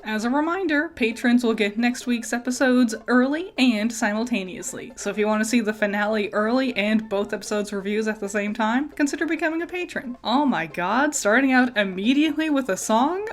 As a reminder, patrons will get next week's episodes early and simultaneously. So if you want to see the finale early and both episodes reviews at the same time, consider becoming a patron. Oh my god, starting out immediately with a song?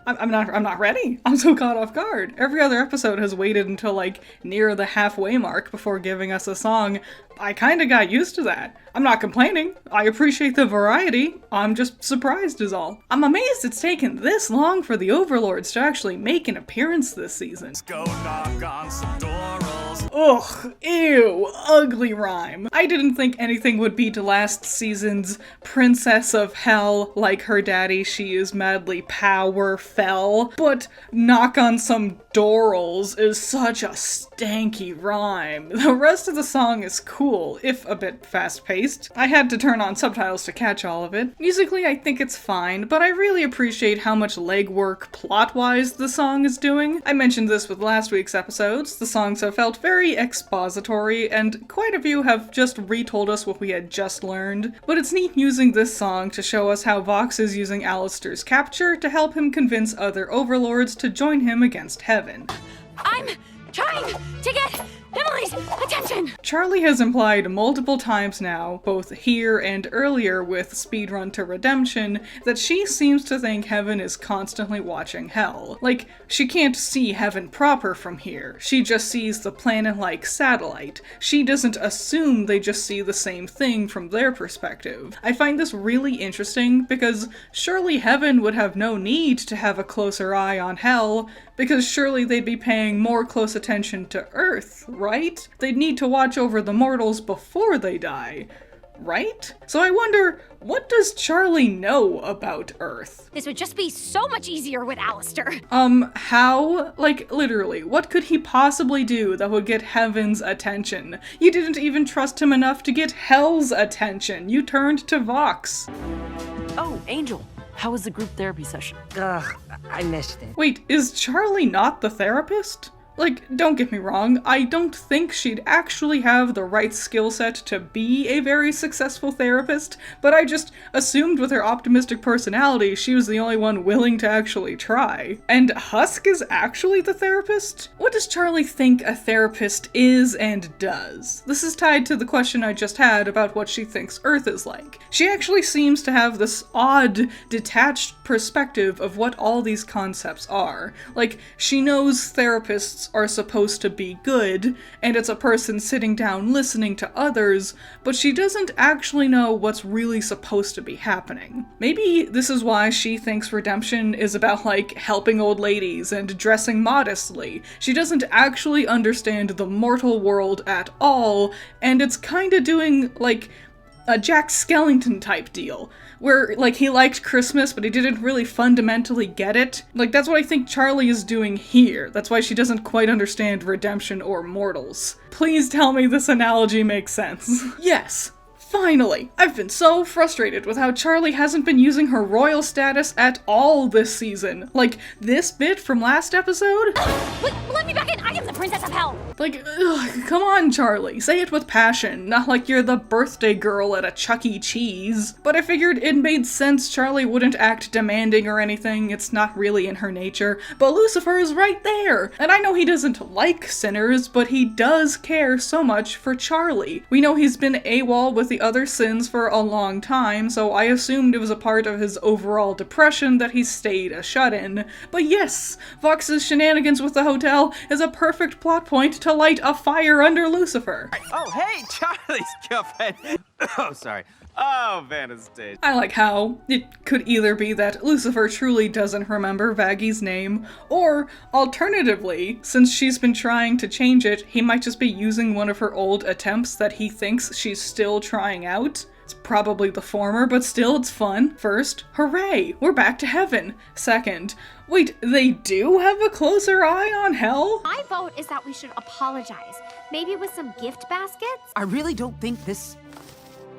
I'm not ready. I'm so caught off guard. Every other episode has waited until like near the halfway mark before giving us a song. I kinda got used to that. I'm not complaining. I appreciate the variety. I'm just surprised is all. I'm amazed it's taken this long for the Overlords to actually make an appearance this season. Let's go knock on some doors. Ugh, ew, ugly rhyme. I didn't think anything would beat last season's Princess of Hell. Like her daddy, she is madly powerful. But knock on some dorals is such a stanky rhyme. The rest of the song is cool, if a bit fast-paced. I had to turn on subtitles to catch all of it. Musically, I think it's fine, but I really appreciate how much legwork plot-wise the song is doing. I mentioned this with last week's episodes. The songs have felt very expository, and quite a few have just retold us what we had just learned. But it's neat using this song to show us how Vox is using Alistair's capture to help him convince other overlords to join him against Heaven. I'm trying to get Emily's attention! Charlie has implied multiple times now, both here and earlier with Speedrun to Redemption, that she seems to think Heaven is constantly watching Hell. Like, she can't see Heaven proper from here. She just sees the planet-like satellite. She doesn't assume they just see the same thing from their perspective. I find this really interesting because surely Heaven would have no need to have a closer eye on Hell, because surely they'd be paying more close attention to Earth, right? They'd need to watch over the mortals before they die, right? So I wonder, what does Charlie know about Earth? This would just be so much easier with Alistair. How? Like, literally, what could he possibly do that would get Heaven's attention? You didn't even trust him enough to get Hell's attention. You turned to Vox. Oh, Angel. How was the group therapy session? Ugh, I missed it. Wait, is Charlie not the therapist? Like, don't get me wrong, I don't think she'd actually have the right skill set to be a very successful therapist, but I just assumed with her optimistic personality she was the only one willing to actually try. And Husk is actually the therapist? What does Charlie think a therapist is and does? This is tied to the question I just had about what she thinks Earth is like. She actually seems to have this odd, detached perspective of what all these concepts are. Like, she knows therapists are supposed to be good, and it's a person sitting down listening to others, but she doesn't actually know what's really supposed to be happening. Maybe this is why she thinks redemption is about, like, helping old ladies and dressing modestly. She doesn't actually understand the mortal world at all, and it's kinda doing, like, a Jack Skellington type deal, where, like, he liked Christmas, but he didn't really fundamentally get it. Like, that's what I think Charlie is doing here. That's why she doesn't quite understand redemption or mortals. Please tell me this analogy makes sense. Yes. Finally! I've been so frustrated with how Charlie hasn't been using her royal status at all this season. Like, this bit from last episode? Let me back in! I am the Princess of Hell! Like, ugh, come on, Charlie. Say it with passion, not like you're the birthday girl at a Chuck E. Cheese. But I figured it made sense Charlie wouldn't act demanding or anything. It's not really in her nature. But Lucifer is right there! And I know he doesn't like sinners, but he does care so much for Charlie. We know he's been AWOL with the other sins for a long time, so I assumed it was a part of his overall depression that he stayed a shut-in. But yes, Vox's shenanigans with the hotel is a perfect plot point to light a fire under Lucifer. Oh, hey, Charlie's girlfriend. Oh, sorry. Oh, Vanessa. I like how it could either be that Lucifer truly doesn't remember Vaggy's name, or alternatively, since she's been trying to change it, he might just be using one of her old attempts that he thinks she's still trying out. It's probably the former, but still it's fun. First, hooray, we're back to Heaven. Second, wait, they do have a closer eye on Hell? My vote is that we should apologize. Maybe with some gift baskets? I really don't think this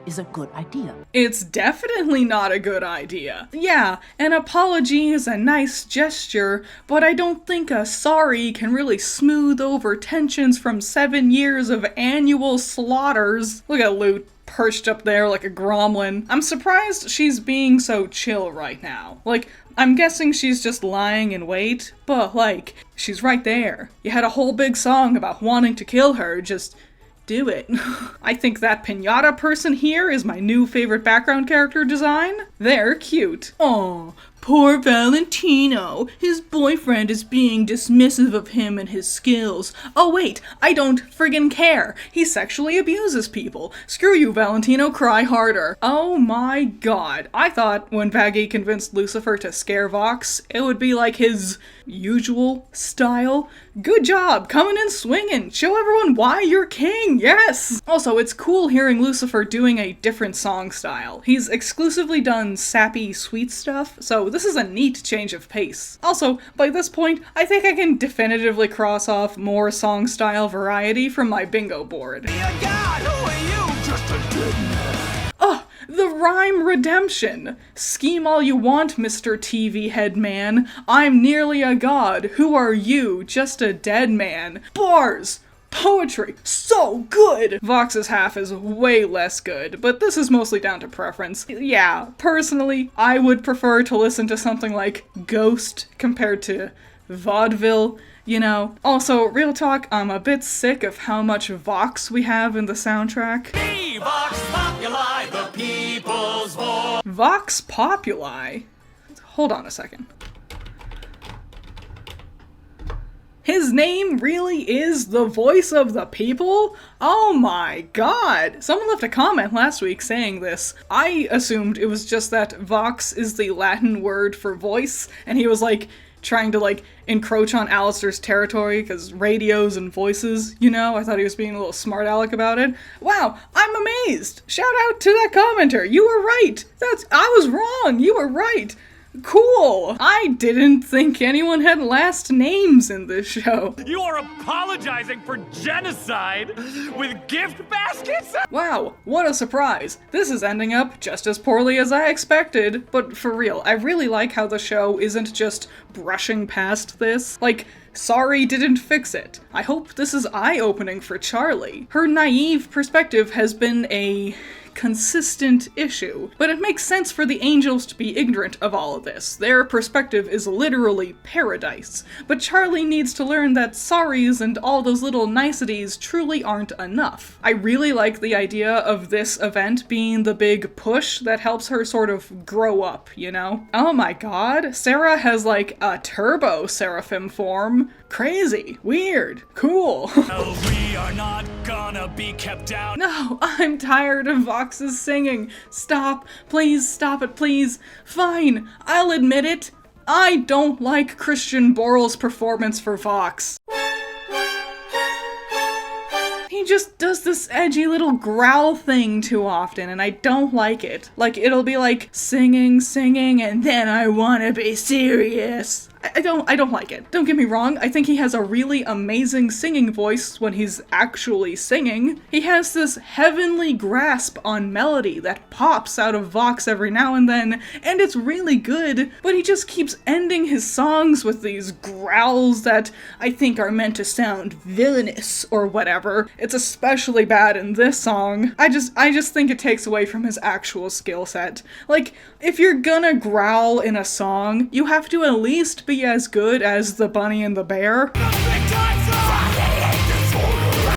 is a good idea. It's definitely not a good idea. Yeah, an apology is a nice gesture, but I don't think a sorry can really smooth over tensions from 7 years of annual slaughters. Look at Lute perched up there like a gremlin. I'm surprised she's being so chill right now. Like, I'm guessing she's just lying in wait, but like, she's right there. You had a whole big song about wanting to kill her, just do it. I think that piñata person here is my new favorite background character design. They're cute. Aw, poor Valentino. His boyfriend is being dismissive of him and his skills. Oh wait, I don't friggin' care. He sexually abuses people. Screw you, Valentino, cry harder. Oh my god. I thought when Baggy convinced Lucifer to scare Vox, it would be like his usual style. Good job, coming in swinging. Show everyone why you're king, yes! Also, it's cool hearing Lucifer doing a different song style. He's exclusively done sappy, sweet stuff, so this is a neat change of pace. Also, by this point, I think I can definitively cross off more song style variety from my bingo board. Oh, the rhyme redemption! Scheme all you want, Mr. TV head man. I'm nearly a god. Who are you? Just a dead man. Bars! Poetry! So good! Vox's half is way less good, but this is mostly down to preference. Yeah, personally, I would prefer to listen to something like Ghost compared to vaudeville, you know. Also, real talk, I'm a bit sick of how much Vox we have in the soundtrack. Vox Populi, the people's voice. Vox Populi? Hold on a second. His name really is the voice of the people? Oh my god! Someone left a comment last week saying this. I assumed it was just that Vox is the Latin word for voice, and he was like, trying to like encroach on Alistair's territory because radios and voices, you know? I thought he was being a little smart aleck about it. Wow, I'm amazed! Shout out to that commenter! You were right! I was wrong! You were right! Cool! I didn't think anyone had last names in this show. You are apologizing for genocide with gift baskets? Wow, what a surprise. This is ending up just as poorly as I expected. But for real, I really like how the show isn't just brushing past this. Like, sorry didn't fix it. I hope this is eye-opening for Charlie. Her naive perspective has been a consistent issue, but it makes sense for the angels to be ignorant of all of this. Their perspective is literally paradise. But Charlie needs to learn that sorries and all those little niceties truly aren't enough. I really like the idea of this event being the big push that helps her sort of grow up, you know? Oh my god, Sarah has like a turbo seraphim form. Crazy, weird, cool. No, we are not gonna be kept down. No, I'm tired of Vox's singing. Stop, please stop it, please. Fine, I'll admit it. I don't like Christian Borle's performance for Vox. He just does this edgy little growl thing too often, and I don't like it. Like, it'll be like, singing, and then I wanna be serious. I don't like it. Don't get me wrong, I think he has a really amazing singing voice when he's actually singing. He has this heavenly grasp on melody that pops out of Vox every now and then, and it's really good, but he just keeps ending his songs with these growls that I think are meant to sound villainous or whatever. It's especially bad in this song. I just think it takes away from his actual skill set. Like, if you're gonna growl in a song, you have to at least be as good as the Bunny and the Bear.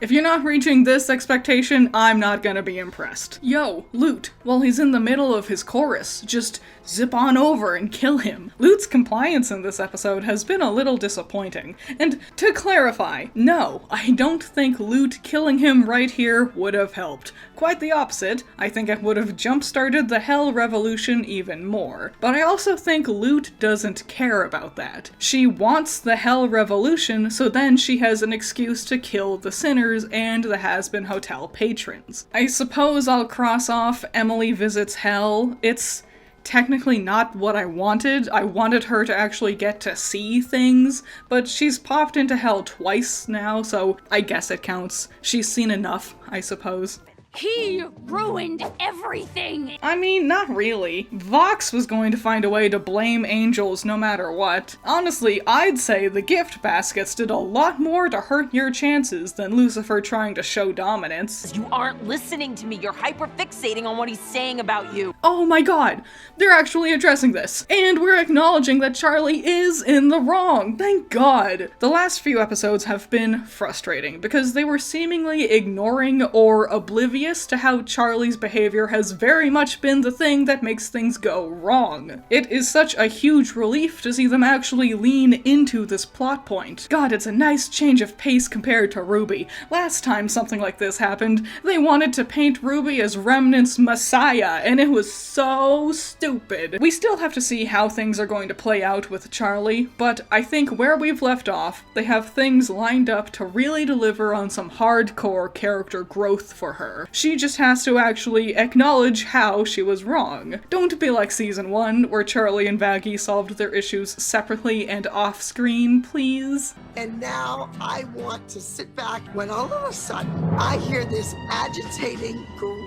If you're not reaching this expectation, I'm not gonna be impressed. Yo, Lute, while he's in the middle of his chorus, just zip on over and kill him. Lute's compliance in this episode has been a little disappointing. And to clarify, no, I don't think Lute killing him right here would have helped. Quite the opposite, I think it would have jump-started the Hell Revolution even more. But I also think Lute doesn't care about that. She wants the Hell Revolution, so then she has an excuse to kill the sinners and the Has-Been Hotel patrons. I suppose I'll cross off Emily Visits Hell. It's technically not what I wanted. I wanted her to actually get to see things, but she's popped into hell twice now, so I guess it counts. She's seen enough, I suppose. He ruined everything! I mean, not really. Vox was going to find a way to blame angels no matter what. Honestly, I'd say the gift baskets did a lot more to hurt your chances than Lucifer trying to show dominance. You aren't listening to me. You're hyper-fixating on what he's saying about you. Oh my god, they're actually addressing this. And we're acknowledging that Charlie is in the wrong. Thank God. The last few episodes have been frustrating because they were seemingly ignoring or oblivious to how Charlie's behavior has very much been the thing that makes things go wrong. It is such a huge relief to see them actually lean into this plot point. God, it's a nice change of pace compared to Ruby. Last time something like this happened, they wanted to paint Ruby as Remnant's messiah, and it was so stupid. We still have to see how things are going to play out with Charlie, but I think where we've left off, they have things lined up to really deliver on some hardcore character growth for her. She just has to actually acknowledge how she was wrong. Don't be like season 1, where Charlie and Vaggie solved their issues separately and off-screen, please. And now I want to sit back when all of a sudden I hear this agitating,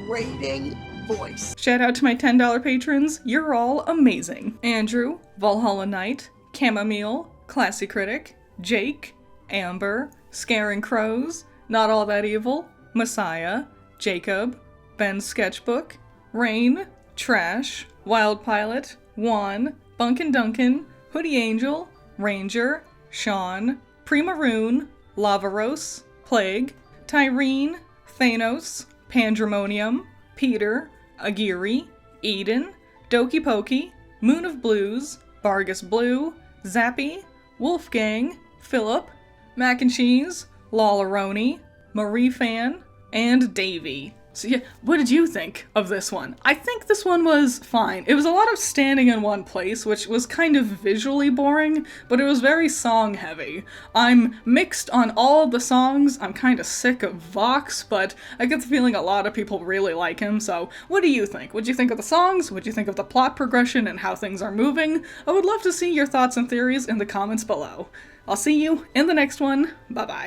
grating voice. Shout out to my $10 patrons, you're all amazing. Andrew, Valhalla Knight, Chamomile, Classy Critic, Jake, Amber, Scaring Crows, Not All That Evil, Messiah, Jacob, Ben's Sketchbook, Rain, Trash, Wild Pilot, Juan, Bunkin' Duncan, Hoodie Angel, Ranger, Sean, Primaroon, Lavaros, Plague, Tyrene, Thanos, Pandemonium, Peter, Aguirre, Eden, Doki Pokey, Moon of Blues, Vargas Blue, Zappy, Wolfgang, Philip, Mac and Cheese, Lawleroni, Marie Fan, and Davey. So yeah, what did you think of this one? I think this one was fine. It was a lot of standing in one place, which was kind of visually boring, but it was very song heavy. I'm mixed on all the songs. I'm kind of sick of Vox, but I get the feeling a lot of people really like him, so what do you think? What'd you think of the songs? What'd you think of the plot progression and how things are moving? I would love to see your thoughts and theories in the comments below. I'll see you in the next one. Bye-bye.